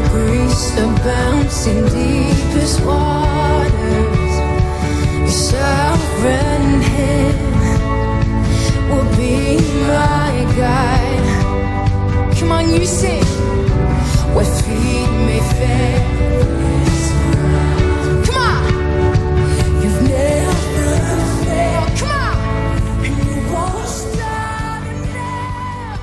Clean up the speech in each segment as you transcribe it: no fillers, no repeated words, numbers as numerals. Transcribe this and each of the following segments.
grace abounds in deepest waters. Your sovereign hand will be my guide. Come on, you sing. Where feet may fail. Come on. You've never failed. Come on. And you won't stop now.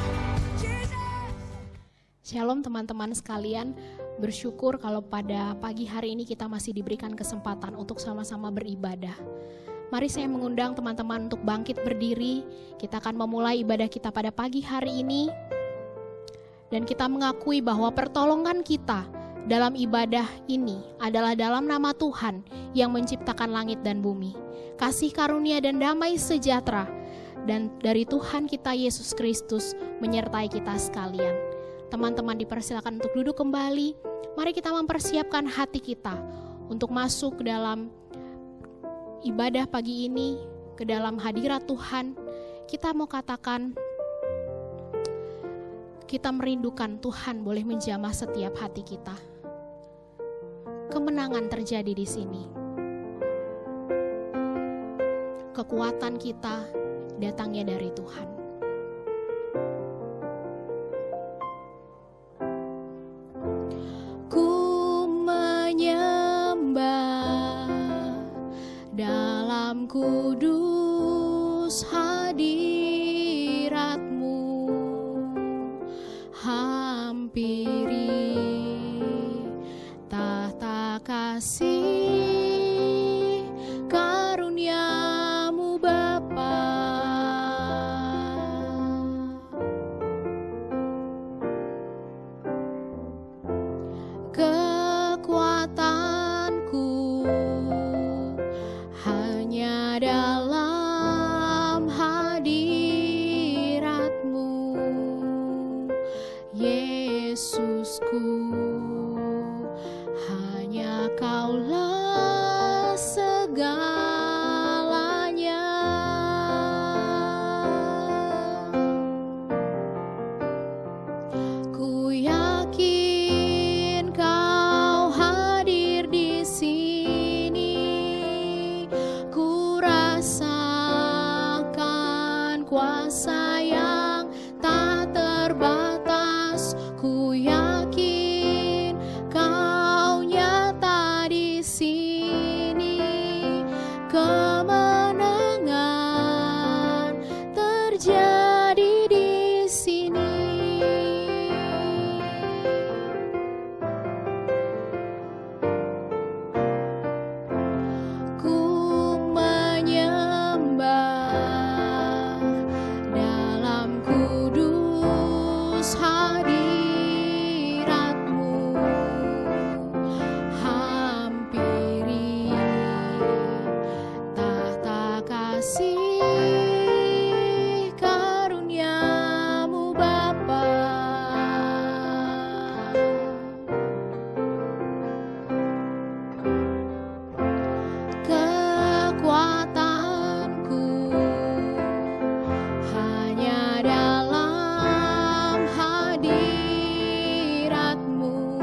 Shalom teman-teman sekalian, bersyukur kalau pada pagi hari ini kita masih diberikan kesempatan untuk sama-sama beribadah. Mari saya mengundang teman-teman untuk bangkit berdiri. Kita akan memulai ibadah kita pada pagi hari ini. Dan kita mengakui bahwa pertolongan kita dalam ibadah ini adalah dalam nama Tuhan yang menciptakan langit dan bumi. Kasih karunia dan damai sejahtera dan dari Tuhan kita Yesus Kristus menyertai kita sekalian. Teman-teman dipersilakan untuk duduk kembali. Mari kita mempersiapkan hati kita untuk masuk ke dalam ibadah pagi ini, ke dalam hadirat Tuhan. Kita mau katakan, kita merindukan Tuhan boleh menjamah setiap hati kita. Kemenangan terjadi di sini. Kekuatan kita datangnya dari Tuhan. Ku menyembah dalam kudus hadirat-Mu, hampiri tahta kasih karunia-Mu Bapa. Kekuatanku hanya dalam hadirat-Mu, Yesusku, hanya Kaulah segalanya. Ku yakin Kau hadir di sini, ku rasakan kuasa yang tak terbatas. Ku yakin Kau nyata di sini, kemenangan terjadi di sini. Ku menyembah dalam kudus hadirat-Mu, hampiri tahta kasih karunia-Mu Bapa. Kekuatanku hanya dalam hadirat-Mu,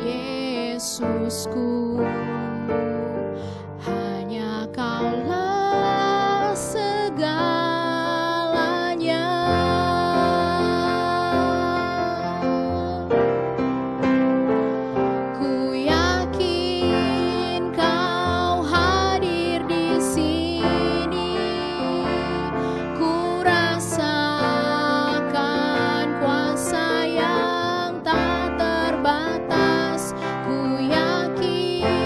Yesusku, hanya Kaulah segalanya. Ku yakin Kau hadir di sini, ku rasakan kuasa yang tak terbatas. Ku yakin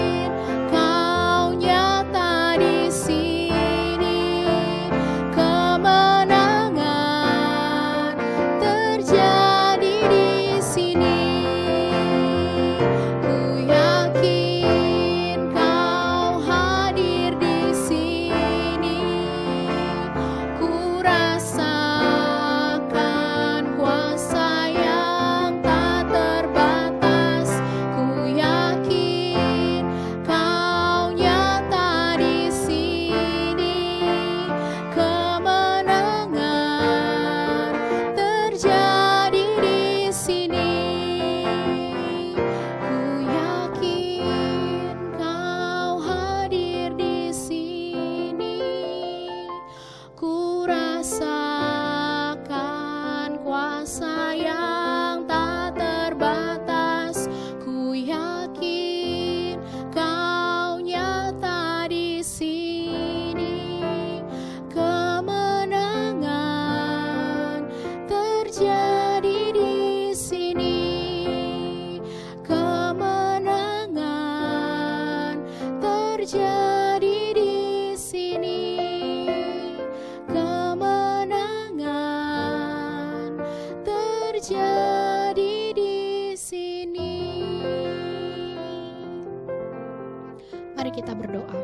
Mari kita berdoa.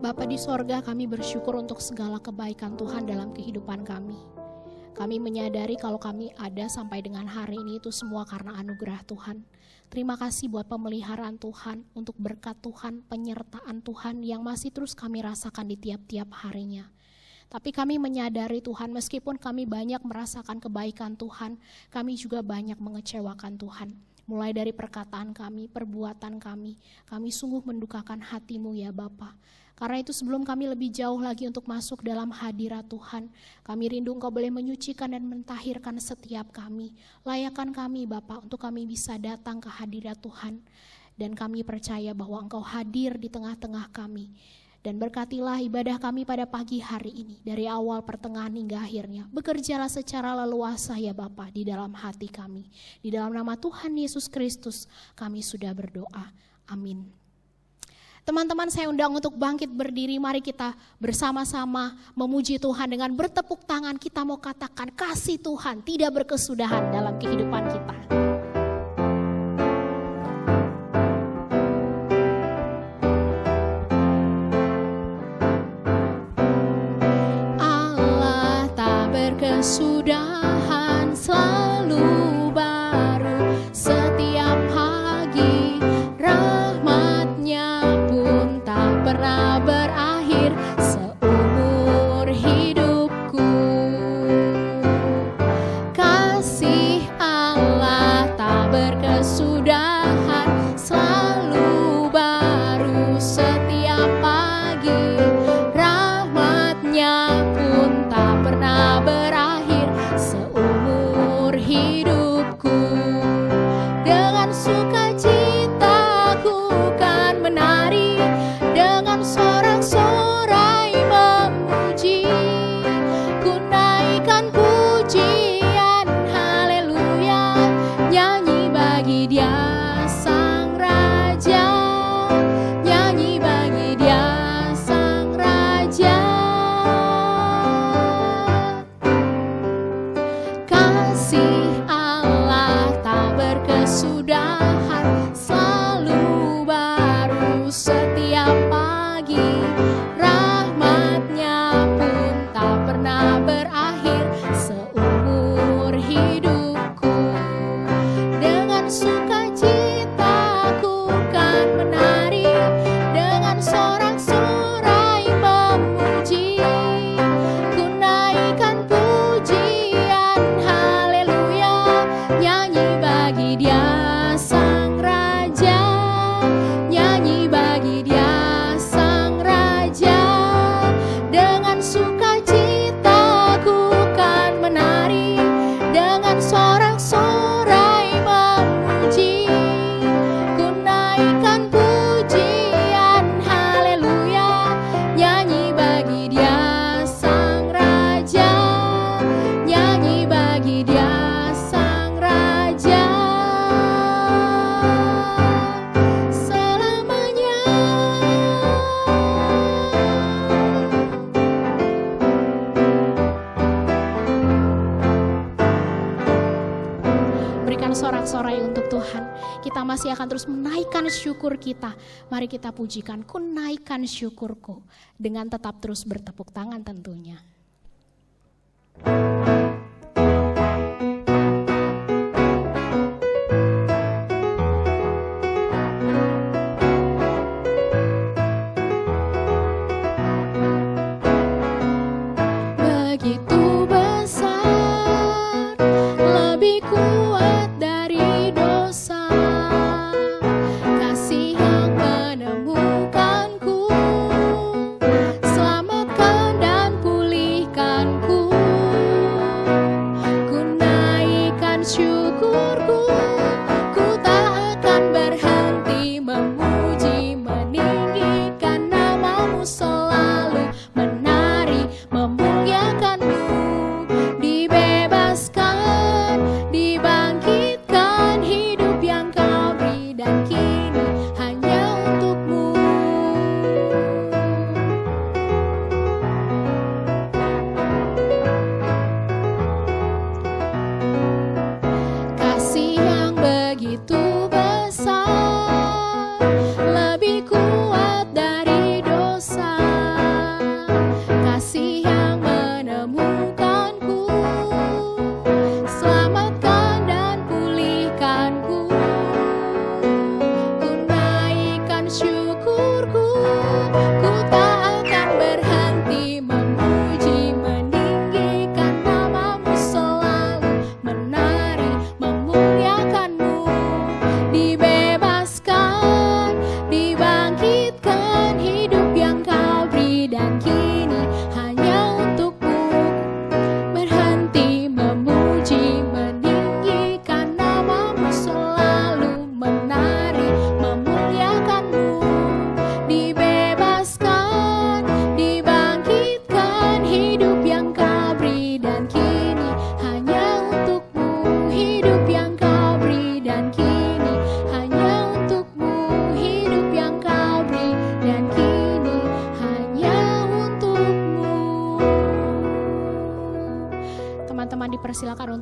Bapa di sorga, kami bersyukur untuk segala kebaikan Tuhan dalam kehidupan kami. Kami menyadari kalau kami ada sampai dengan hari ini itu semua karena anugerah Tuhan. Terima kasih buat pemeliharaan Tuhan, untuk berkat Tuhan, penyertaan Tuhan yang masih terus kami rasakan di tiap-tiap harinya. Tapi kami menyadari Tuhan, meskipun kami banyak merasakan kebaikan Tuhan, kami juga banyak mengecewakan Tuhan. Mulai dari perkataan kami, perbuatan kami sungguh mendukakan hati-Mu ya Bapa. Karena itu sebelum kami lebih jauh lagi untuk masuk dalam hadirat Tuhan, kami rindu Engkau boleh menyucikan dan mentahirkan setiap kami. Layakan kami Bapa untuk kami bisa datang ke hadirat Tuhan. Dan kami percaya bahwa Engkau hadir di tengah-tengah kami. Dan berkatilah ibadah kami pada pagi hari ini, dari awal, pertengahan hingga akhirnya. Bekerjalah secara leluasa ya Bapa di dalam hati kami. Di dalam nama Tuhan Yesus Kristus kami sudah berdoa. Amin. Teman-teman, saya undang untuk bangkit berdiri. Mari kita bersama-sama memuji Tuhan dengan bertepuk tangan. Kita mau katakan kasih Tuhan tidak berkesudahan dalam kehidupan kita. Allah tak berkesudahan, selalu baru setiap pagi. Rahmat-Nya pun tak pernah berakhir seumur hidupku. Kasih Allah tak berkesudahan, selalu baru setiap pagi. Rahmat-Nya pun tak pernah berakhir seumur hidupku. Dengan sukacita ku kan menari, dengan sorak-sorai memuji. Ku naikkan pujian, haleluya, nyanyi bagi Dia Sang Raja, nyanyi bagi Dia Sang Raja. Kasih Allah tak berkesudahan, selalu baru setiap pagi. Rahmat-Nya pun tak pernah berakhir seumur hidupku. Dengan sukacita ku kan menari, dengan sorak-sorai memuji. Ku naikkan pujian, haleluya, nyanyi bagi Dia Sang Raja, nyanyi bagi Dia Sang Raja. Dengan sukacita ku kan menari, dengan sorak-sorai memuji. Ku naikkan pujian, haleluya, nyanyi bagi Dia Sang Raja, nyanyi bagi Dia Sang Raja. Selamanya. Berikan sorak-sorai untuk Tuhan. Kita masih akan terus menaikkan syukur kita. Mari kita pujikan, ku naikkan syukurku, dengan tetap terus bertepuk tangan tentunya. Begitu besar, lebih kuat dari dosa, kasih yang menemukanku, selamatkan dan pulihkanku. Ku naikkan syukurku, ku tak akan berhenti memuji, meninggikan nama-Mu selalu, menari, memuliakan-Mu. Dibebaskan, dibangkitkan, hidup yang Kau beri dan kini hanya untuk-Mu. Kasih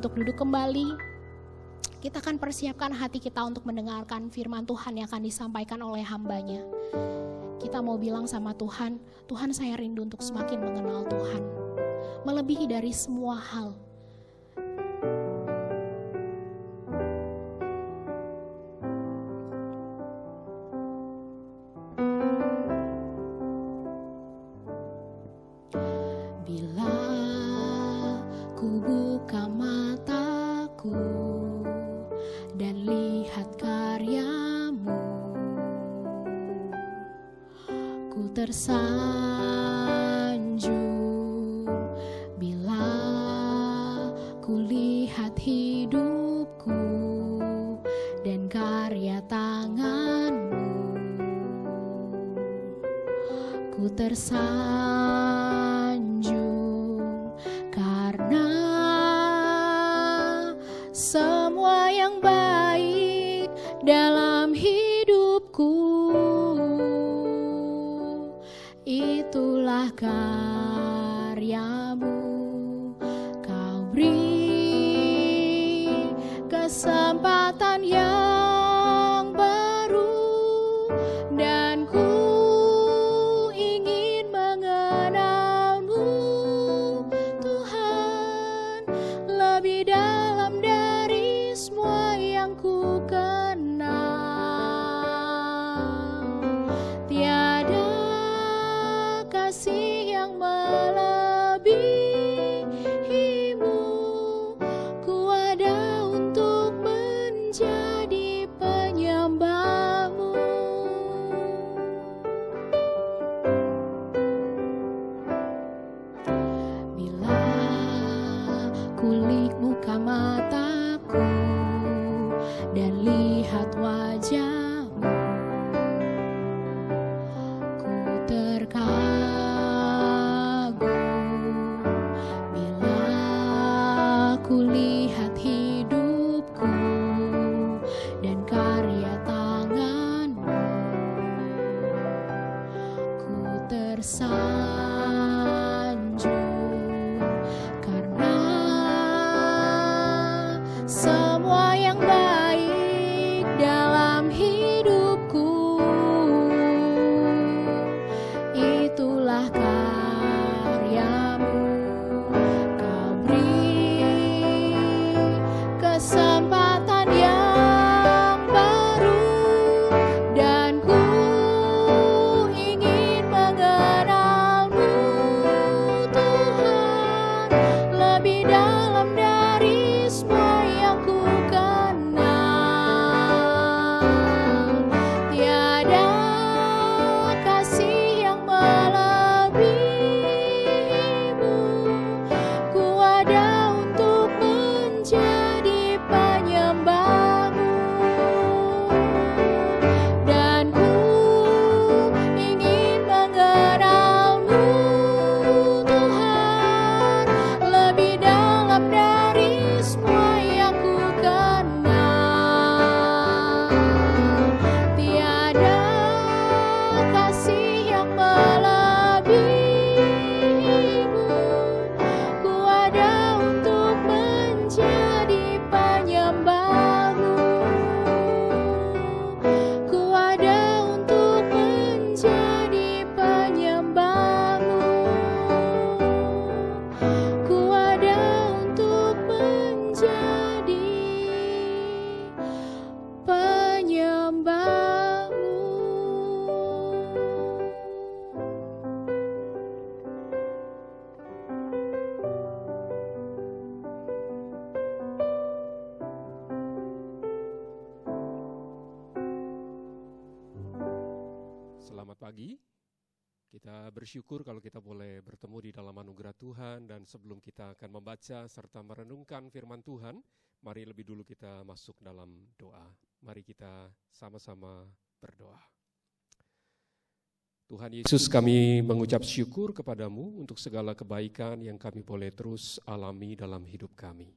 untuk duduk kembali. Kita akan persiapkan hati kita untuk mendengarkan firman Tuhan yang akan disampaikan oleh hamba-Nya. Kita mau bilang sama Tuhan, Tuhan saya rindu untuk semakin mengenal Tuhan. Melebihi dari semua hal. Bila ku buka mataku dan lihat karya-Mu, ku tersanjung. Bila ku lihat hidupku dan karya tangan-Mu, ku tersanjung karena semua yang baik dalam hidupku itulah karya-Mu. Kau beri kesempatan yang baru dan ku ingin mengenal-Mu, Tuhan, lebih dalam dari semua yang ku kenal. Tiada kasih yang melebihi-Mu, ku ada untuk menjadi penyembah-Mu. Bila kulik muka mataku dan lihat wajah-Mu, ku terkagum. Bila ku lihat hidupku dan karya tangan-Mu, ku tersanjung karena semua yang baik dalam hidupku itulah karya-Mu. Kau beri kesempatan yang baru dan ku ingin mengenal-Mu, Tuhan, lebih dalam dari semua yang ku kenal. Tiada kasih yang melebihi-Mu, ku ada untuk menjadi penyembah-Mu, dan ku ingin mengenal-Mu, Tuhan, lebih dalam dari semua yang ku kenal. Tiada kasih yang melebihi-Mu, ku ada untuk menjadi penyembah-Mu, ku ada untuk menjadi penyembah-Mu, ku ada untuk menjadi penyembah-Mu. Selamat pagi. Kita bersyukur kalau kita boleh bertemu di dalam anugerah Tuhan, dan sebelum kita akan membaca serta merenungkan firman Tuhan, mari lebih dulu kita masuk dalam doa. Mari kita sama-sama berdoa. Tuhan Yesus, kami mengucap syukur kepadamu untuk segala kebaikan yang kami boleh terus alami dalam hidup kami.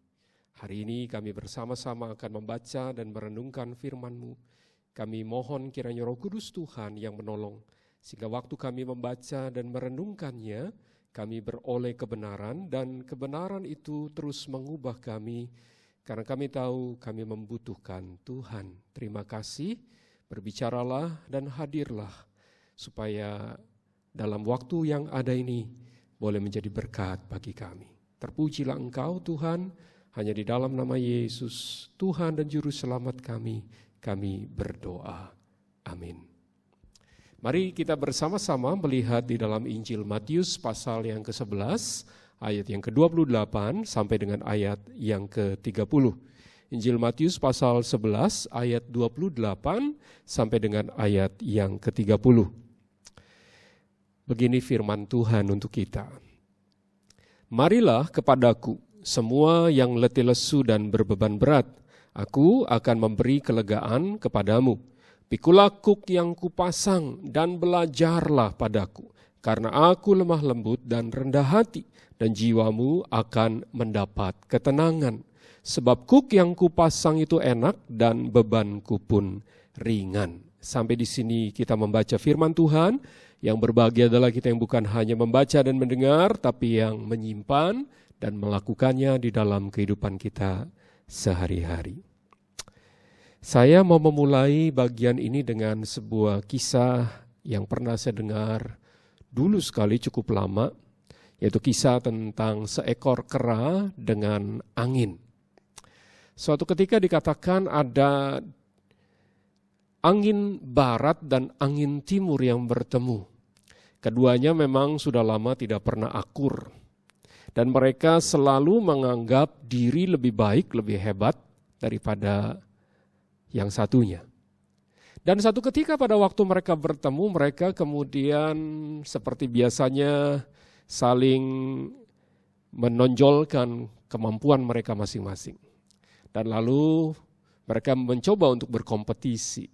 Hari ini kami bersama-sama akan membaca dan merenungkan firman-Mu. Kami mohon kiranya Roh Kudus Tuhan yang menolong, sehingga waktu kami membaca dan merenungkannya, kami beroleh kebenaran dan kebenaran itu terus mengubah kami karena kami tahu kami membutuhkan Tuhan. Terima kasih, berbicaralah dan hadirlah supaya dalam waktu yang ada ini boleh menjadi berkat bagi kami. Terpujilah Engkau Tuhan, hanya di dalam nama Yesus, Tuhan dan Juru Selamat kami berdoa. Amin. Mari kita bersama-sama melihat di dalam Injil Matius pasal yang ke-11, ayat yang ke-28 sampai dengan ayat yang ke-30. Injil Matius pasal 11 ayat 28 sampai dengan ayat yang ke-30. Begini firman Tuhan untuk kita. Marilah kepadaku semua yang letih lesu dan berbeban berat, aku akan memberi kelegaan kepadamu. Pikulah kuk yang kupasang dan belajarlah padaku, karena aku lemah lembut dan rendah hati, dan jiwamu akan mendapat ketenangan. Sebab kuk yang kupasang itu enak dan bebanku pun ringan. Sampai di sini kita membaca firman Tuhan. Yang berbahagia adalah kita yang bukan hanya membaca dan mendengar, tapi yang menyimpan dan melakukannya di dalam kehidupan kita sehari-hari. Saya mau memulai bagian ini dengan sebuah kisah yang pernah saya dengar dulu sekali cukup lama, yaitu kisah tentang seekor kera dengan angin. Suatu ketika dikatakan ada angin barat dan angin timur yang bertemu. Keduanya memang sudah lama tidak pernah akur. Dan mereka selalu menganggap diri lebih baik, lebih hebat daripada yang satunya. Dan satu ketika pada waktu mereka bertemu, mereka kemudian seperti biasanya saling menonjolkan kemampuan mereka masing-masing. Dan lalu mereka mencoba untuk berkompetisi.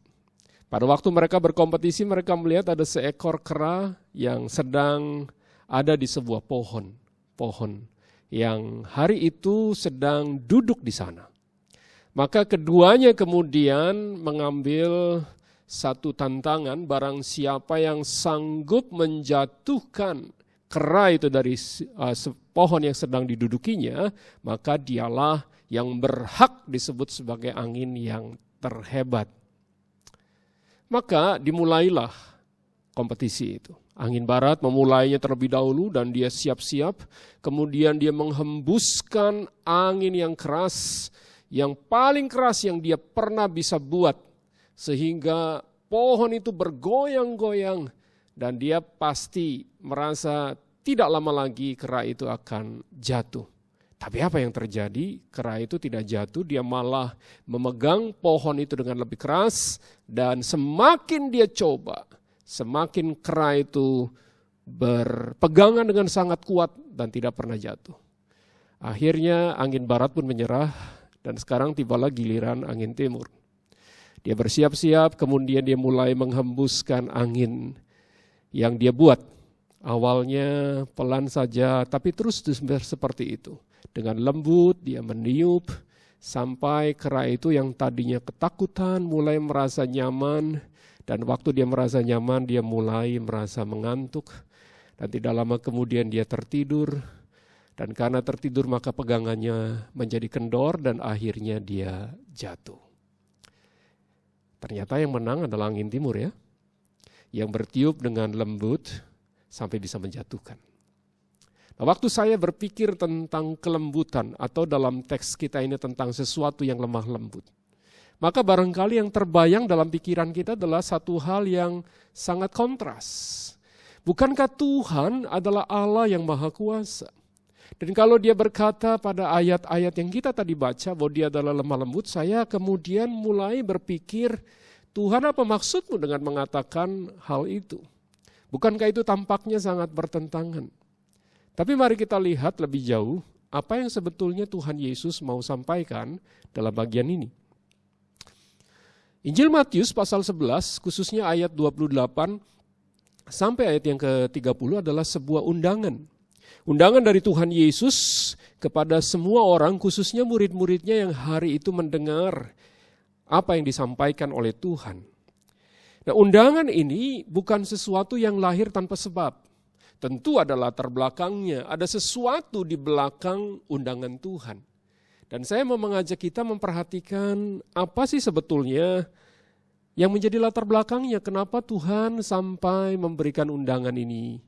Pada waktu mereka berkompetisi, mereka melihat ada seekor kera yang sedang ada di sebuah pohon yang hari itu sedang duduk di sana. Maka keduanya kemudian mengambil satu tantangan, barang siapa yang sanggup menjatuhkan kera itu dari pohon yang sedang didudukinya, maka dialah yang berhak disebut sebagai angin yang terhebat. Maka dimulailah kompetisi itu. Angin barat memulainya terlebih dahulu dan dia siap-siap, kemudian dia menghembuskan angin yang keras, yang paling keras yang dia pernah bisa buat, sehingga pohon itu bergoyang-goyang dan dia pasti merasa tidak lama lagi kera itu akan jatuh. Tapi apa yang terjadi? Kera itu tidak jatuh, dia malah memegang pohon itu dengan lebih keras, dan semakin dia coba, semakin kera itu berpegangan dengan sangat kuat dan tidak pernah jatuh. Akhirnya angin barat pun menyerah, dan sekarang tibalah giliran angin timur. Dia bersiap-siap, kemudian dia mulai menghembuskan angin yang dia buat. Awalnya pelan saja, tapi terus seperti itu. Dengan lembut dia meniup, sampai kera itu yang tadinya ketakutan mulai merasa nyaman. Dan waktu dia merasa nyaman, dia mulai merasa mengantuk. Dan tidak lama kemudian dia tertidur. Dan karena tertidur maka pegangannya menjadi kendor dan akhirnya dia jatuh. Ternyata yang menang adalah angin timur ya. Yang bertiup dengan lembut sampai bisa menjatuhkan. Nah, waktu saya berpikir tentang kelembutan atau dalam teks kita ini tentang sesuatu yang lemah lembut, maka barangkali yang terbayang dalam pikiran kita adalah satu hal yang sangat kontras. Bukankah Tuhan adalah Allah yang Maha Kuasa? Dan kalau dia berkata pada ayat-ayat yang kita tadi baca bahwa dia adalah lemah lembut, saya kemudian mulai berpikir, Tuhan apa maksudmu dengan mengatakan hal itu? Bukankah itu tampaknya sangat bertentangan? Tapi mari kita lihat lebih jauh apa yang sebetulnya Tuhan Yesus mau sampaikan dalam bagian ini. Injil Matius pasal 11 khususnya ayat 28 sampai ayat yang ke-30 adalah sebuah undangan. Undangan dari Tuhan Yesus kepada semua orang, khususnya murid-muridnya yang hari itu mendengar apa yang disampaikan oleh Tuhan. Nah, undangan ini bukan sesuatu yang lahir tanpa sebab. Tentu ada latar belakangnya, ada sesuatu di belakang undangan Tuhan. Dan saya mau mengajak kita memperhatikan apa sih sebetulnya yang menjadi latar belakangnya, kenapa Tuhan sampai memberikan undangan ini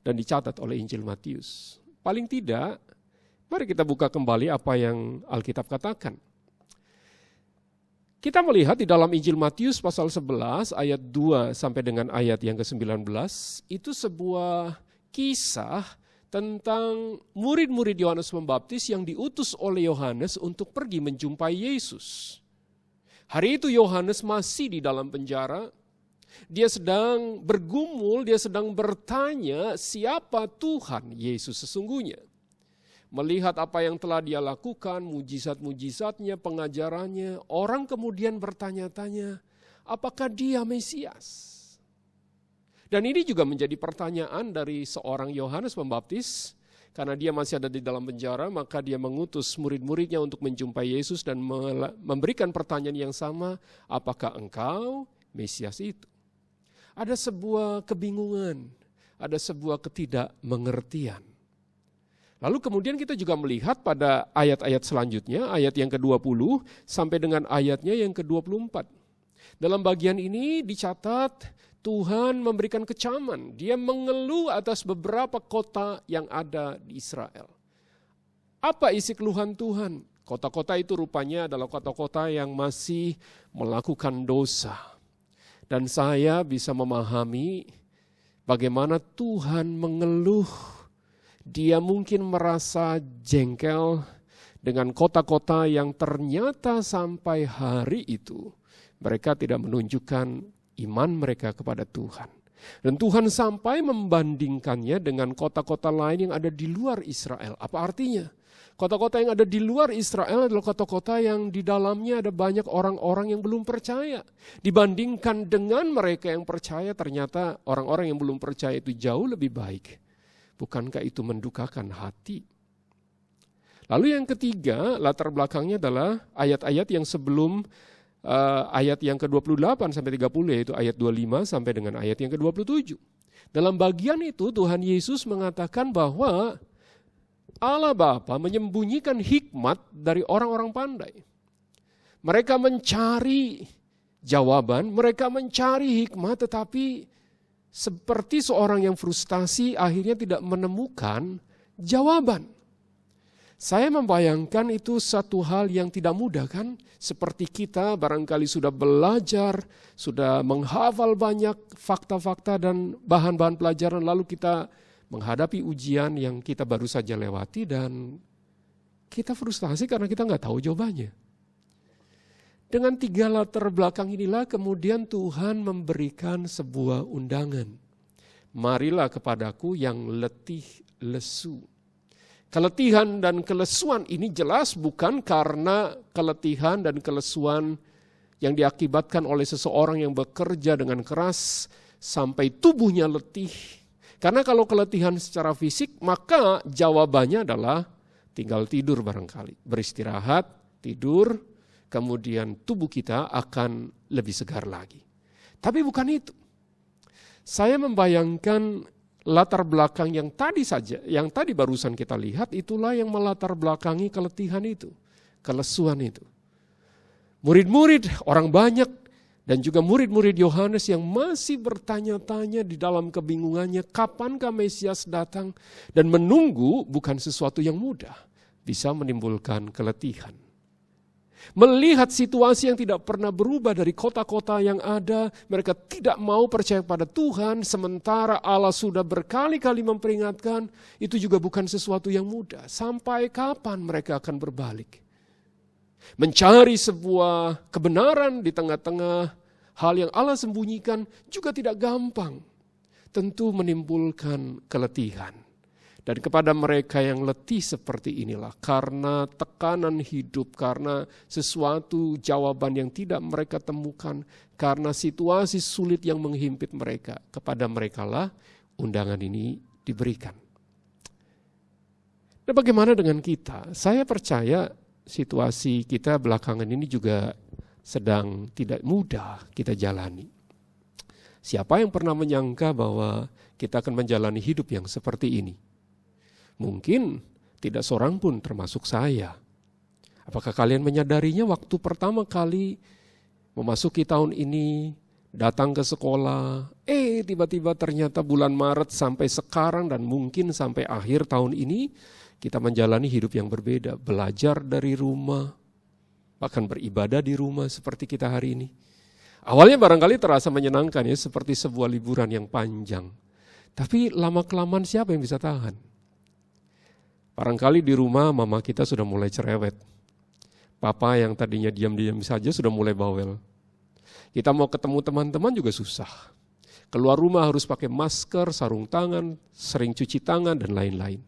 dan dicatat oleh Injil Matius. Paling tidak, mari kita buka kembali apa yang Alkitab katakan. Kita melihat di dalam Injil Matius pasal 11 ayat 2 sampai dengan ayat yang ke-19, itu sebuah kisah tentang murid-murid Yohanes Pembaptis yang diutus oleh Yohanes untuk pergi menjumpai Yesus. Hari itu Yohanes masih di dalam penjara. Dia sedang bergumul, dia sedang bertanya siapa Tuhan Yesus sesungguhnya. Melihat apa yang telah dia lakukan, mujizat-mujizatnya, pengajarannya, orang kemudian bertanya-tanya, apakah dia Mesias? Dan ini juga menjadi pertanyaan dari seorang Yohanes Pembaptis, karena dia masih ada di dalam penjara, maka dia mengutus murid-muridnya untuk menjumpai Yesus dan memberikan pertanyaan yang sama, apakah engkau Mesias itu? Ada sebuah kebingungan, ada sebuah ketidakmengertian. Lalu kemudian kita juga melihat pada ayat-ayat selanjutnya, ayat yang ke-20 sampai dengan ayatnya yang ke-24. Dalam bagian ini dicatat Tuhan memberikan kecaman, dia mengeluh atas beberapa kota yang ada di Israel. Apa isi keluhan Tuhan? Kota-kota itu rupanya adalah kota-kota yang masih melakukan dosa. Dan saya bisa memahami bagaimana Tuhan mengeluh. Dia mungkin merasa jengkel dengan kota-kota yang ternyata sampai hari itu mereka tidak menunjukkan iman mereka kepada Tuhan. Dan Tuhan sampai membandingkannya dengan kota-kota lain yang ada di luar Israel. Apa artinya? Kota-kota yang ada di luar Israel adalah kota-kota yang di dalamnya ada banyak orang-orang yang belum percaya. Dibandingkan dengan mereka yang percaya, ternyata orang-orang yang belum percaya itu jauh lebih baik. Bukankah itu mendukakan hati? Lalu yang ketiga, latar belakangnya adalah ayat-ayat yang sebelum ayat yang ke-28 sampai 30, yaitu ayat 25 sampai dengan ayat yang ke-27. Dalam bagian itu Tuhan Yesus mengatakan bahwa Allah Bapa menyembunyikan hikmat dari orang-orang pandai. Mereka mencari jawaban, mereka mencari hikmat, tetapi seperti seorang yang frustasi akhirnya tidak menemukan jawaban. Saya membayangkan itu satu hal yang tidak mudah kan? Seperti kita barangkali sudah belajar, sudah menghafal banyak fakta-fakta dan bahan-bahan pelajaran, lalu kita menghadapi ujian yang kita baru saja lewati dan kita frustasi karena kita nggak tahu jawabannya. Dengan tiga latar belakang inilah kemudian Tuhan memberikan sebuah undangan. Marilah kepadaku yang letih lesu. Keletihan dan kelesuan ini jelas bukan karena keletihan dan kelesuan yang diakibatkan oleh seseorang yang bekerja dengan keras sampai tubuhnya letih. Karena kalau keletihan secara fisik maka jawabannya adalah tinggal tidur barangkali. Beristirahat, tidur, kemudian tubuh kita akan lebih segar lagi. Tapi bukan itu. Saya membayangkan latar belakang yang tadi barusan kita lihat, itulah yang melatar belakangi keletihan itu, kelesuan itu. Murid-murid, orang banyak, dan juga murid-murid Yohanes yang masih bertanya-tanya di dalam kebingungannya, kapankah Mesias datang, dan menunggu bukan sesuatu yang mudah, bisa menimbulkan keletihan. Melihat situasi yang tidak pernah berubah dari kota-kota yang ada, mereka tidak mau percaya pada Tuhan, sementara Allah sudah berkali-kali memperingatkan, itu juga bukan sesuatu yang mudah. Sampai kapan mereka akan berbalik? Mencari sebuah kebenaran di tengah-tengah hal yang Allah sembunyikan juga tidak gampang. Tentu menimbulkan keletihan. Dan kepada mereka yang letih seperti inilah, karena tekanan hidup, karena sesuatu jawaban yang tidak mereka temukan, karena situasi sulit yang menghimpit mereka, kepada merekalah undangan ini diberikan. Nah, bagaimana dengan kita? Saya percaya situasi kita belakangan ini juga sedang tidak mudah kita jalani. Siapa yang pernah menyangka bahwa kita akan menjalani hidup yang seperti ini? Mungkin tidak seorang pun termasuk saya. Apakah kalian menyadarinya waktu pertama kali memasuki tahun ini, datang ke sekolah, tiba-tiba ternyata bulan Maret sampai sekarang dan mungkin sampai akhir tahun ini, kita menjalani hidup yang berbeda, belajar dari rumah, bahkan beribadah di rumah seperti kita hari ini. Awalnya barangkali terasa menyenangkan ya, seperti sebuah liburan yang panjang. Tapi lama-kelamaan siapa yang bisa tahan? Barangkali di rumah mama kita sudah mulai cerewet. Papa yang tadinya diam-diam saja sudah mulai bawel. Kita mau ketemu teman-teman juga susah. Keluar rumah harus pakai masker, sarung tangan, sering cuci tangan, dan lain-lain.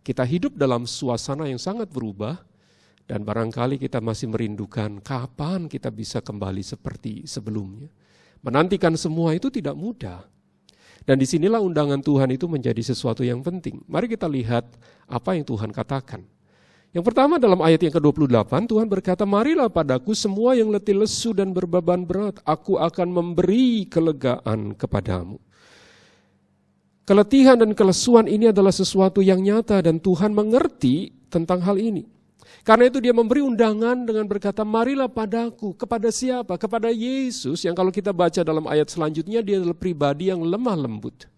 Kita hidup dalam suasana yang sangat berubah, dan barangkali kita masih merindukan kapan kita bisa kembali seperti sebelumnya. Menantikan semua itu tidak mudah. Dan disinilah undangan Tuhan itu menjadi sesuatu yang penting. Mari kita lihat apa yang Tuhan katakan. Yang pertama dalam ayat yang ke-28, Tuhan berkata, "Marilah padaku semua yang letih lesu dan berbeban berat, aku akan memberi kelegaan kepadamu." Keletihan dan kelesuan ini adalah sesuatu yang nyata dan Tuhan mengerti tentang hal ini. Karena itu dia memberi undangan dengan berkata, "Marilah padaku." Kepada siapa? Kepada Yesus, yang kalau kita baca dalam ayat selanjutnya, dia adalah pribadi yang lemah lembut.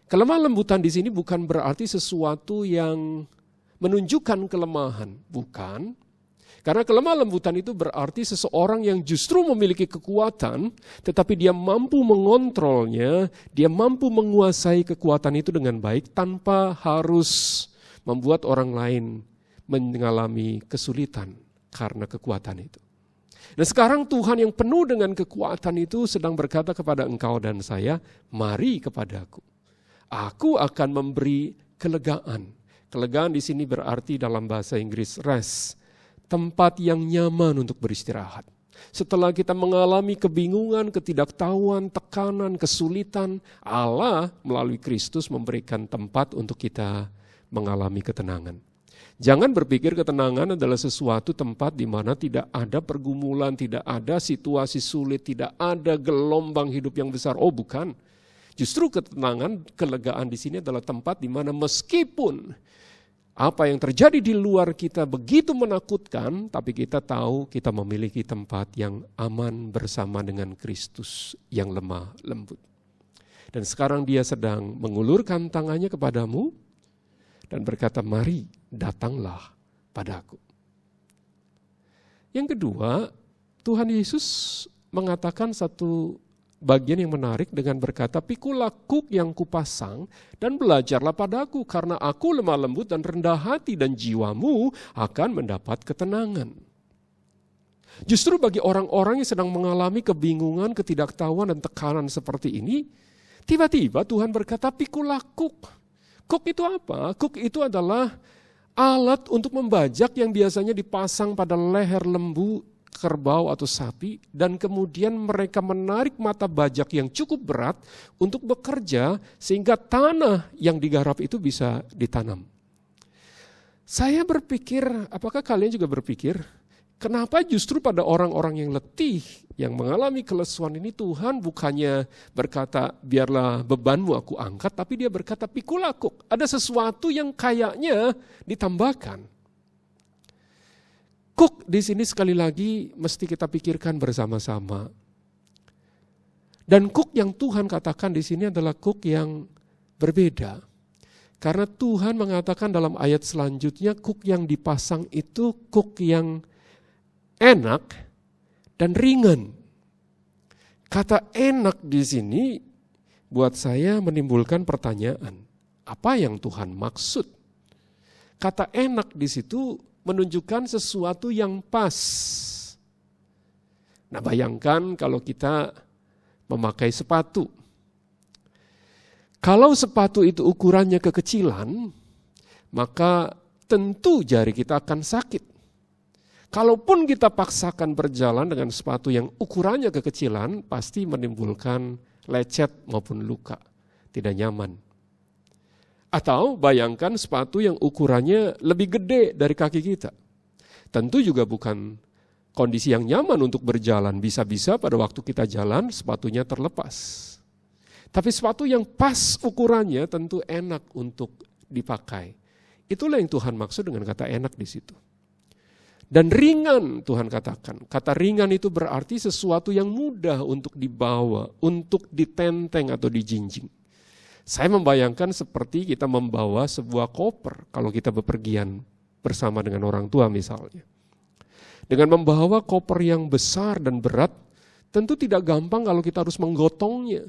Kelemah lembutan di sini bukan berarti sesuatu yang menunjukkan kelemahan, bukan. Karena kelemah lembutan itu berarti seseorang yang justru memiliki kekuatan, tetapi dia mampu mengontrolnya, dia mampu menguasai kekuatan itu dengan baik tanpa harus membuat orang lain mengalami kesulitan karena kekuatan itu. Dan sekarang Tuhan yang penuh dengan kekuatan itu sedang berkata kepada engkau dan saya, "Mari kepadaku. Aku akan memberi kelegaan." Kelegaan di sini berarti dalam bahasa Inggris rest, tempat yang nyaman untuk beristirahat. Setelah kita mengalami kebingungan, ketidaktahuan, tekanan, kesulitan, Allah melalui Kristus memberikan tempat untuk kita mengalami ketenangan. Jangan berpikir ketenangan adalah sesuatu tempat di mana tidak ada pergumulan, tidak ada situasi sulit, tidak ada gelombang hidup yang besar. Oh, bukan. Justru ketenangan, kelegaan di sini adalah tempat di mana meskipun apa yang terjadi di luar kita begitu menakutkan, tapi kita tahu kita memiliki tempat yang aman bersama dengan Kristus yang lemah lembut. Dan sekarang dia sedang mengulurkan tangannya kepadamu dan berkata, "Mari, datanglah padaku." Yang kedua, Tuhan Yesus mengatakan satu bagian yang menarik dengan berkata, "Pikulah kuk yang kupasang dan belajarlah padaku, karena aku lemah lembut dan rendah hati dan jiwamu akan mendapat ketenangan." Justru bagi orang-orang yang sedang mengalami kebingungan, ketidaktahuan dan tekanan seperti ini, tiba-tiba Tuhan berkata, "Pikulah kuk." Kuk itu apa? Kuk itu adalah alat untuk membajak yang biasanya dipasang pada leher lembu, kerbau atau sapi, dan kemudian mereka menarik mata bajak yang cukup berat untuk bekerja sehingga tanah yang digarap itu bisa ditanam. Saya berpikir, apakah kalian juga berpikir, kenapa justru pada orang-orang yang letih, yang mengalami kelesuan ini Tuhan bukannya berkata, "Biarlah bebanmu aku angkat," tapi dia berkata, "Pikulah kuk." Ada sesuatu yang kayaknya ditambahkan. Kuk di sini sekali lagi mesti kita pikirkan bersama-sama. Dan kuk yang Tuhan katakan di sini adalah kuk yang berbeda. Karena Tuhan mengatakan dalam ayat selanjutnya, kuk yang dipasang itu kuk yang enak dan ringan. Kata enak di sini buat saya menimbulkan pertanyaan, apa yang Tuhan maksud? Kata enak di situ menunjukkan sesuatu yang pas. Nah, bayangkan kalau kita memakai sepatu. Kalau sepatu itu ukurannya kekecilan, maka tentu jari kita akan sakit. Kalaupun kita paksakan berjalan dengan sepatu yang ukurannya kekecilan, pasti menimbulkan lecet maupun luka, tidak nyaman. Atau bayangkan sepatu yang ukurannya lebih gede dari kaki kita. Tentu juga bukan kondisi yang nyaman untuk berjalan. Bisa-bisa pada waktu kita jalan sepatunya terlepas. Tapi sepatu yang pas ukurannya tentu enak untuk dipakai. Itulah yang Tuhan maksud dengan kata enak di situ. Dan ringan Tuhan katakan. Kata ringan itu berarti sesuatu yang mudah untuk dibawa, untuk ditenteng atau dijinjing. Saya membayangkan seperti kita membawa sebuah koper kalau kita bepergian bersama dengan orang tua misalnya. Dengan membawa koper yang besar dan berat, tentu tidak gampang kalau kita harus menggotongnya.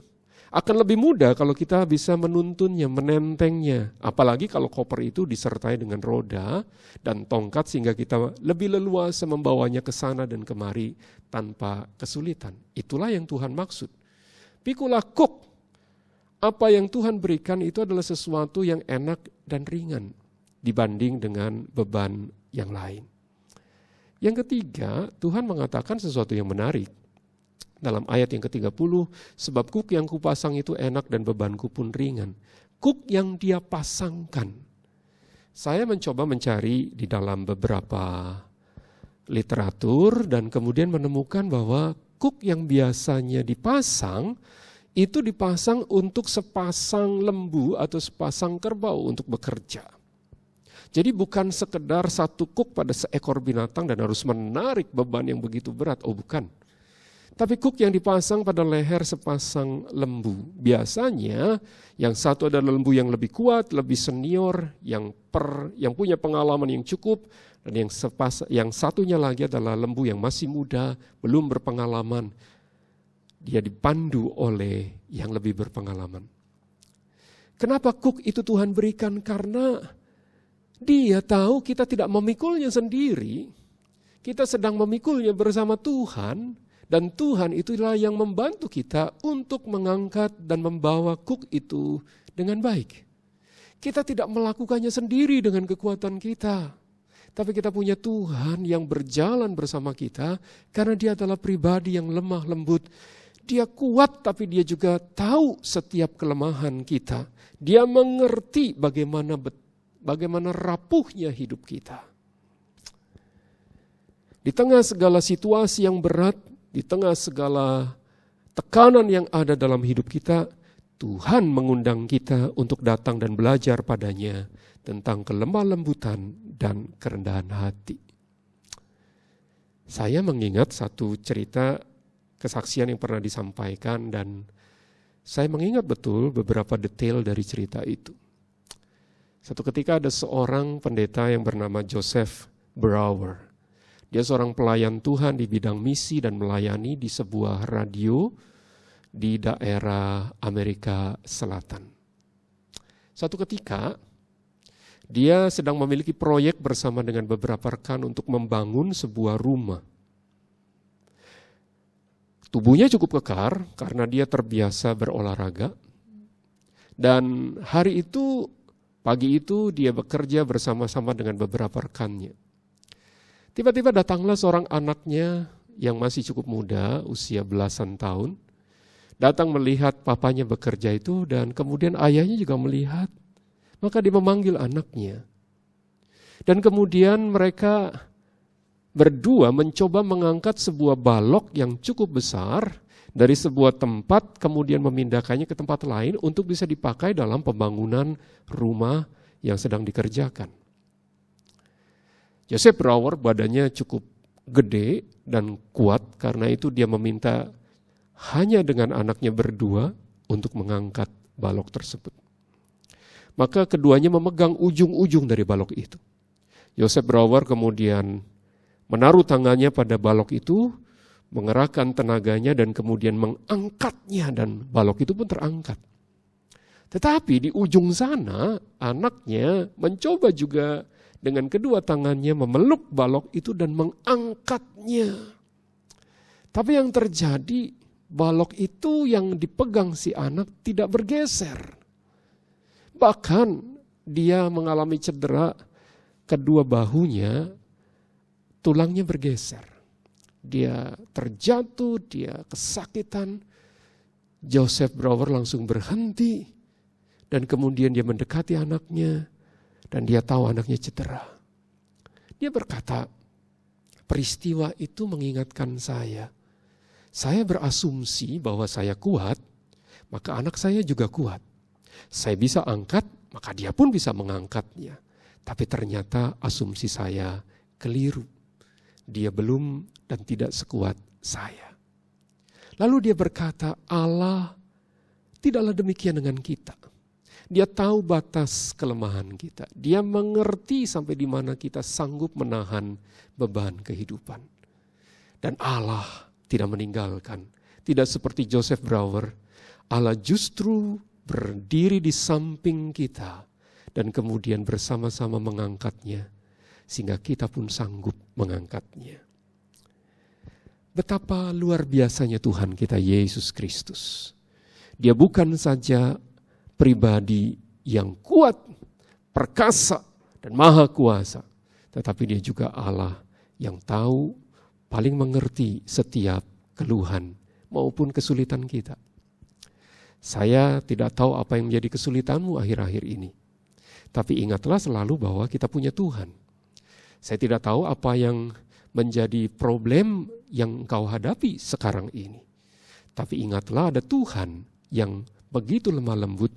Akan lebih mudah kalau kita bisa menuntunnya, menentengnya. Apalagi kalau koper itu disertai dengan roda dan tongkat sehingga kita lebih leluasa membawanya ke sana dan kemari tanpa kesulitan. Itulah yang Tuhan maksud. Pikulah kuk. Apa yang Tuhan berikan itu adalah sesuatu yang enak dan ringan dibanding dengan beban yang lain. Yang ketiga, Tuhan mengatakan sesuatu yang menarik. Dalam ayat yang ke-30, sebab kuk yang kupasang itu enak dan bebanku pun ringan. Kuk yang dia pasangkan. Saya mencoba mencari di dalam beberapa literatur dan kemudian menemukan bahwa kuk yang biasanya dipasang, itu dipasang untuk sepasang lembu atau sepasang kerbau untuk bekerja. Jadi bukan sekedar satu kuk pada seekor binatang dan harus menarik beban yang begitu berat. Oh bukan. Tapi kuk yang dipasang pada leher sepasang lembu. Biasanya yang satu adalah lembu yang lebih kuat, lebih senior, yang punya pengalaman yang cukup. Dan yang satunya lagi adalah lembu yang masih muda, belum berpengalaman. Dia dipandu oleh yang lebih berpengalaman. Kenapa kuk itu Tuhan berikan? Karena dia tahu kita tidak memikulnya sendiri. Kita sedang memikulnya bersama Tuhan. Dan Tuhan itulah yang membantu kita untuk mengangkat dan membawa kuk itu dengan baik. Kita tidak melakukannya sendiri dengan kekuatan kita. Tapi kita punya Tuhan yang berjalan bersama kita karena dia adalah pribadi yang lemah lembut. Dia kuat tapi dia juga tahu setiap kelemahan kita. Dia mengerti bagaimana rapuhnya hidup kita. Di tengah segala situasi yang berat, di tengah segala tekanan yang ada dalam hidup kita, Tuhan mengundang kita untuk datang dan belajar padanya tentang kelemah lembutan dan kerendahan hati. Saya mengingat satu cerita kesaksian yang pernah disampaikan dan saya mengingat betul beberapa detail dari cerita itu. Satu ketika ada seorang pendeta yang bernama Joseph Brower. Dia seorang pelayan Tuhan di bidang misi dan melayani di sebuah radio di daerah Amerika Selatan. Satu ketika, dia sedang memiliki proyek bersama dengan beberapa rekan untuk membangun sebuah rumah. Tubuhnya cukup kekar karena dia terbiasa berolahraga. Dan hari itu, pagi itu dia bekerja bersama-sama dengan beberapa rekannya. Tiba-tiba datanglah seorang anaknya yang masih cukup muda, usia belasan tahun. Datang melihat papanya bekerja itu dan kemudian ayahnya juga melihat. Maka dia memanggil anaknya. Dan kemudian mereka berdua mencoba mengangkat sebuah balok yang cukup besar dari sebuah tempat kemudian memindahkannya ke tempat lain untuk bisa dipakai dalam pembangunan rumah yang sedang dikerjakan. Joseph Brower badannya cukup gede dan kuat, karena itu dia meminta hanya dengan anaknya berdua untuk mengangkat balok tersebut. Maka keduanya memegang ujung-ujung dari balok itu. Joseph Brower kemudian menaruh tangannya pada balok itu, mengerahkan tenaganya dan kemudian mengangkatnya dan balok itu pun terangkat. Tetapi di ujung sana anaknya mencoba juga dengan kedua tangannya memeluk balok itu dan mengangkatnya. Tapi yang terjadi, balok itu yang dipegang si anak tidak bergeser. Bahkan dia mengalami cedera kedua bahunya, tulangnya bergeser. Dia terjatuh, dia kesakitan. Joseph Brower langsung berhenti dan kemudian dia mendekati anaknya. Dan dia tahu anaknya cedera. Dia berkata, peristiwa itu mengingatkan saya berasumsi bahwa saya kuat, maka anak saya juga kuat. Saya bisa angkat, maka dia pun bisa mengangkatnya. Tapi ternyata asumsi saya keliru. Dia belum dan tidak sekuat saya. Lalu dia berkata, Allah tidaklah demikian dengan kita. Dia tahu batas kelemahan kita. Dia mengerti sampai di mana kita sanggup menahan beban kehidupan. Dan Allah tidak meninggalkan. Tidak seperti Joseph Brouwer. Allah justru berdiri di samping kita. Dan kemudian bersama-sama mengangkatnya. Sehingga kita pun sanggup mengangkatnya. Betapa luar biasanya Tuhan kita Yesus Kristus. Dia bukan saja pribadi yang kuat, perkasa, dan maha kuasa. Tetapi dia juga Allah yang tahu, paling mengerti setiap keluhan maupun kesulitan kita. Saya tidak tahu apa yang menjadi kesulitanmu akhir-akhir ini. Tapi ingatlah selalu bahwa kita punya Tuhan. Saya tidak tahu apa yang menjadi problem yang engkau hadapi sekarang ini. Tapi ingatlah ada Tuhan yang begitu lemah lembut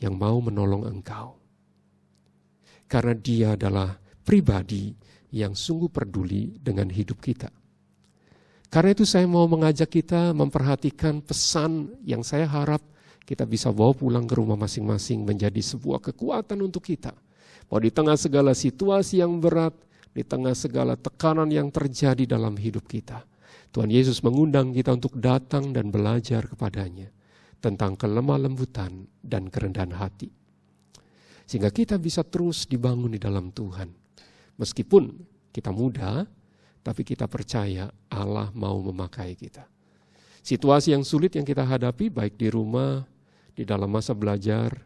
yang mau menolong engkau. Karena dia adalah pribadi yang sungguh peduli dengan hidup kita. Karena itu saya mau mengajak kita memperhatikan pesan yang saya harap kita bisa bawa pulang ke rumah masing-masing menjadi sebuah kekuatan untuk kita. Bahwa di tengah segala situasi yang berat, di tengah segala tekanan yang terjadi dalam hidup kita, Tuhan Yesus mengundang kita untuk datang dan belajar kepadanya tentang kelemah lembutan dan kerendahan hati. Sehingga kita bisa terus dibangun di dalam Tuhan. Meskipun kita muda, tapi kita percaya Allah mau memakai kita. Situasi yang sulit yang kita hadapi baik di rumah, di dalam masa belajar,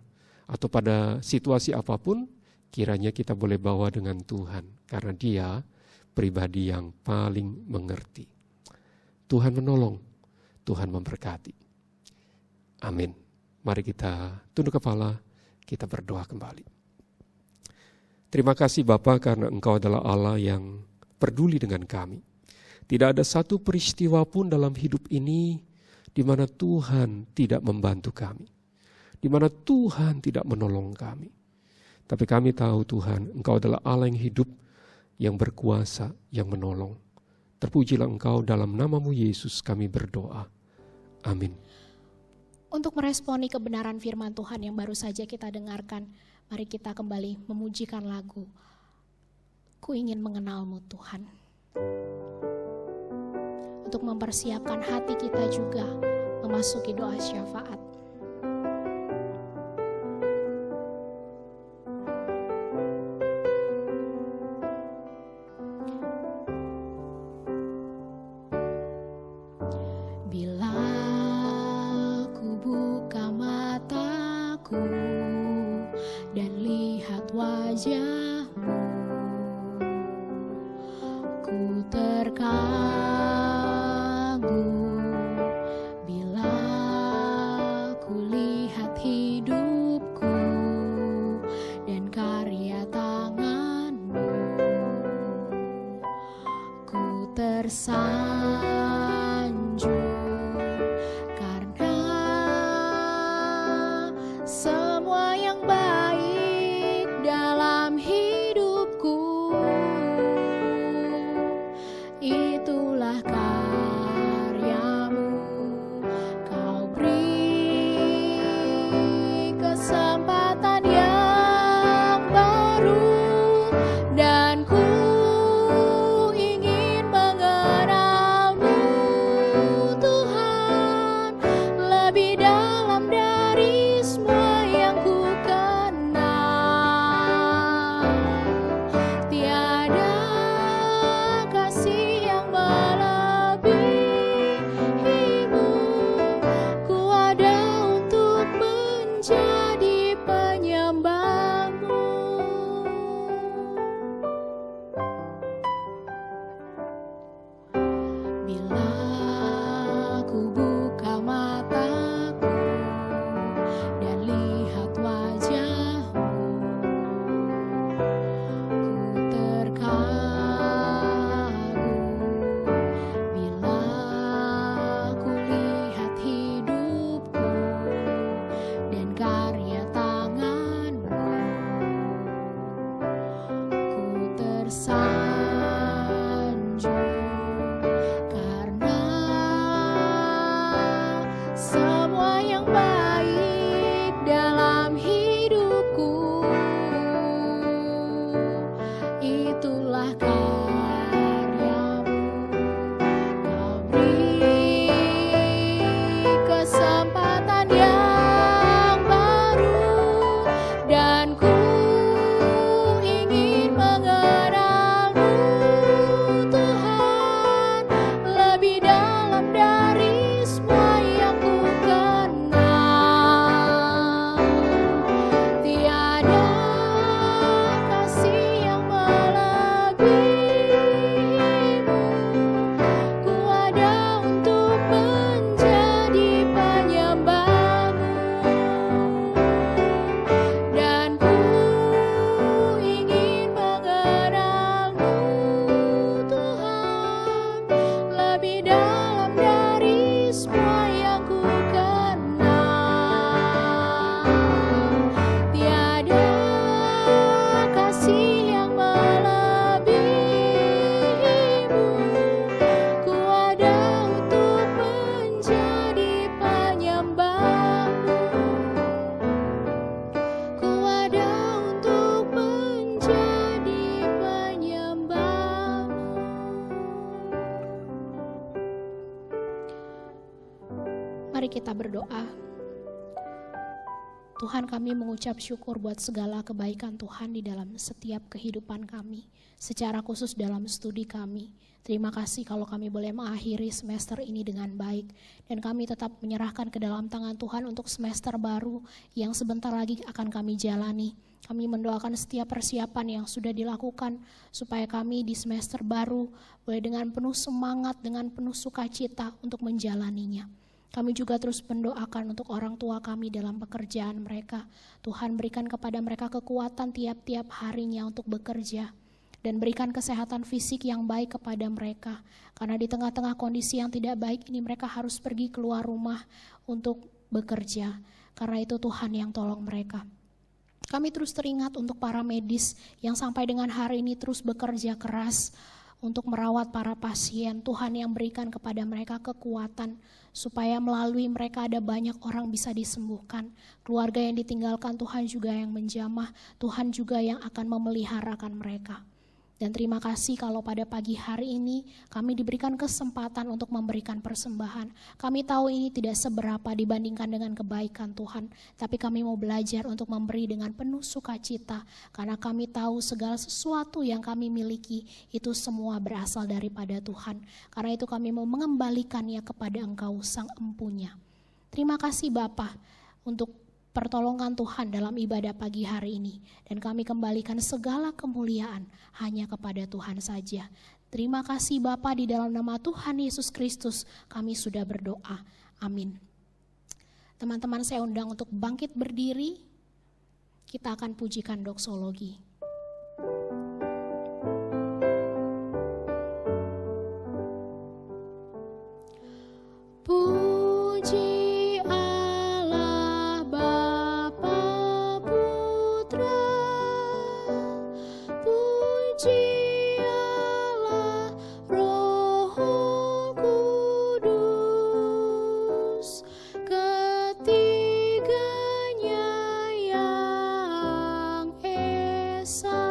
atau pada situasi apapun, kiranya kita boleh bawa dengan Tuhan. Karena dia pribadi yang paling mengerti. Tuhan menolong, Tuhan memberkati. Amin. Mari kita tunduk kepala, kita berdoa kembali. Terima kasih Bapa karena Engkau adalah Allah yang peduli dengan kami. Tidak ada satu peristiwa pun dalam hidup ini di mana Tuhan tidak membantu kami. Di mana Tuhan tidak menolong kami. Tapi kami tahu Tuhan, Engkau adalah Allah yang hidup, yang berkuasa, yang menolong. Terpujilah Engkau, dalam nama-Mu Yesus kami berdoa. Amin. Untuk meresponi kebenaran firman Tuhan yang baru saja kita dengarkan, mari kita kembali memujikan lagu Ku Ingin Mengenal-Mu Tuhan. Untuk mempersiapkan hati kita juga memasuki doa syafaat. dalam dari semua yang ku kenal. Tiada kasih yang melebihimu. Ku ada untuk menjadi penyembahmu. Ku ada untuk menjadi penyembahmu. Mari kita berdoa. Tuhan, kami mengucap syukur buat segala kebaikan Tuhan di dalam setiap kehidupan kami, secara khusus dalam studi kami. Terima kasih kalau kami boleh mengakhiri semester ini dengan baik, dan kami tetap menyerahkan ke dalam tangan Tuhan untuk semester baru yang sebentar lagi akan kami jalani. Kami mendoakan setiap persiapan yang sudah dilakukan supaya kami di semester baru boleh dengan penuh semangat, dengan penuh sukacita untuk menjalaninya. Kami juga terus mendoakan untuk orang tua kami dalam pekerjaan mereka. Tuhan, berikan kepada mereka kekuatan tiap-tiap harinya untuk bekerja. Dan berikan kesehatan fisik yang baik kepada mereka. Karena di tengah-tengah kondisi yang tidak baik ini mereka harus pergi keluar rumah untuk bekerja. Karena itu Tuhan yang tolong mereka. Kami terus teringat untuk para medis yang sampai dengan hari ini terus bekerja keras untuk merawat para pasien. Tuhan yang berikan kepada mereka kekuatan supaya melalui mereka ada banyak orang bisa disembuhkan. Keluarga yang ditinggalkan Tuhan juga yang menjamah, Tuhan juga yang akan memeliharakan mereka. Dan terima kasih kalau pada pagi hari ini kami diberikan kesempatan untuk memberikan persembahan. Kami tahu ini tidak seberapa dibandingkan dengan kebaikan Tuhan, tapi kami mau belajar untuk memberi dengan penuh sukacita, karena kami tahu segala sesuatu yang kami miliki itu semua berasal daripada Tuhan. Karena itu kami mau mengembalikannya kepada Engkau Sang Empunya. Terima kasih Bapa untuk pertolongan Tuhan dalam ibadah pagi hari ini. Dan kami kembalikan segala kemuliaan hanya kepada Tuhan saja. Terima kasih Bapa, di dalam nama Tuhan Yesus Kristus kami sudah berdoa. Amin. Teman-teman saya undang untuk bangkit berdiri. Kita akan pujikan doksologi. Puji Allah Bapa Putra, puji Allah Roh Kudus, ketiganya yang esa.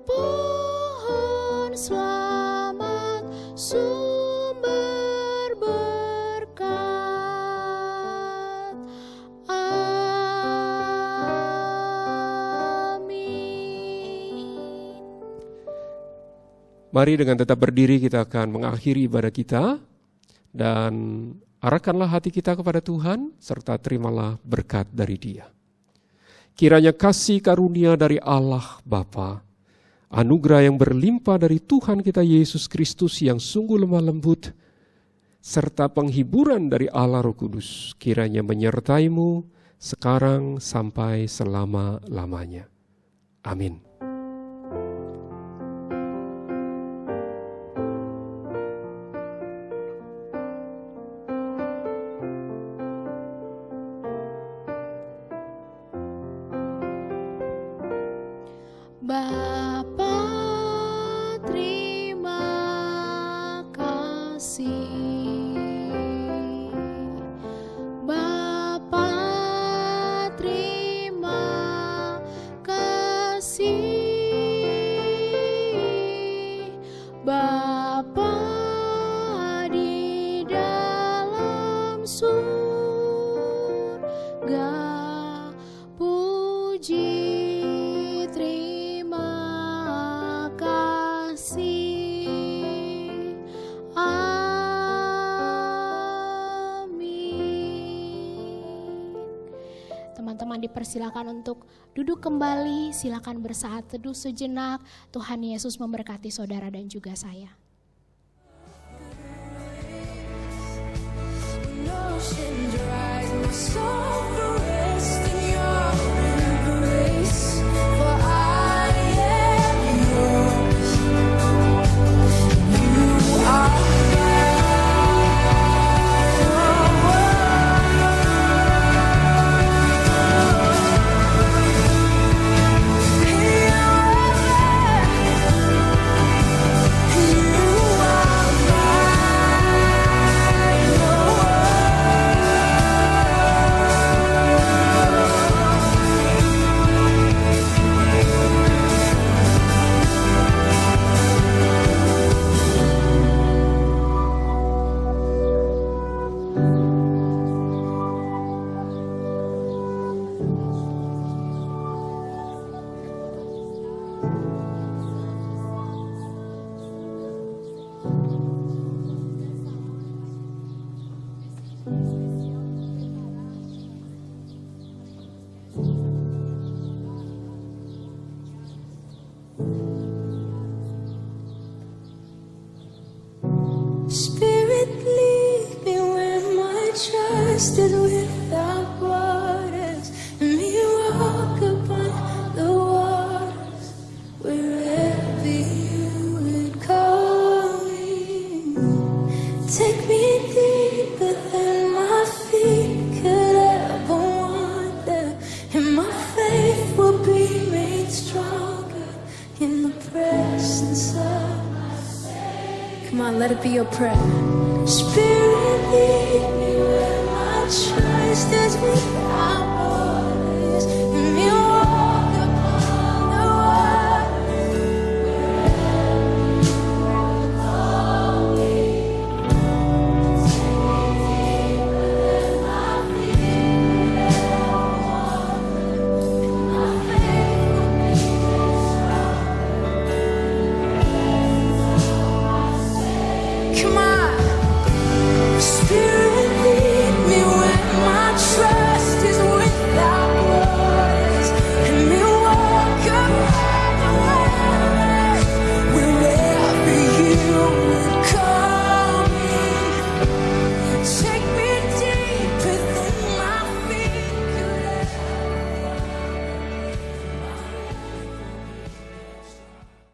Pohon selamat sumber berkat. Amin. Mari dengan tetap berdiri kita akan mengakhiri ibadah kita dan arahkanlah hati kita kepada Tuhan serta terimalah berkat dari Dia. Kiranya kasih karunia dari Allah Bapa, anugerah yang berlimpah dari Tuhan kita Yesus Kristus yang sungguh lemah lembut, serta penghiburan dari Allah Roh Kudus kiranya menyertaimu sekarang sampai selama-lamanya. Amin. Bapa, terima kasih. Bapa, terima kasih. Bapa di dalam surga, puji terima kasih. Amin. Teman-teman dipersilakan untuk duduk kembali, silakan bersaat teduh sejenak. Tuhan Yesus memberkati saudara dan juga saya. Oceans rise, my soul will rest in your embrace. For I am yours. You trust is without borders. Let me walk upon the waters wherever you would call me. Take me deeper than my feet could ever wander, and my faith will be made stronger in the presence of my Savior. Come on, let it be your prayer. Spirit, lead me where my trust is without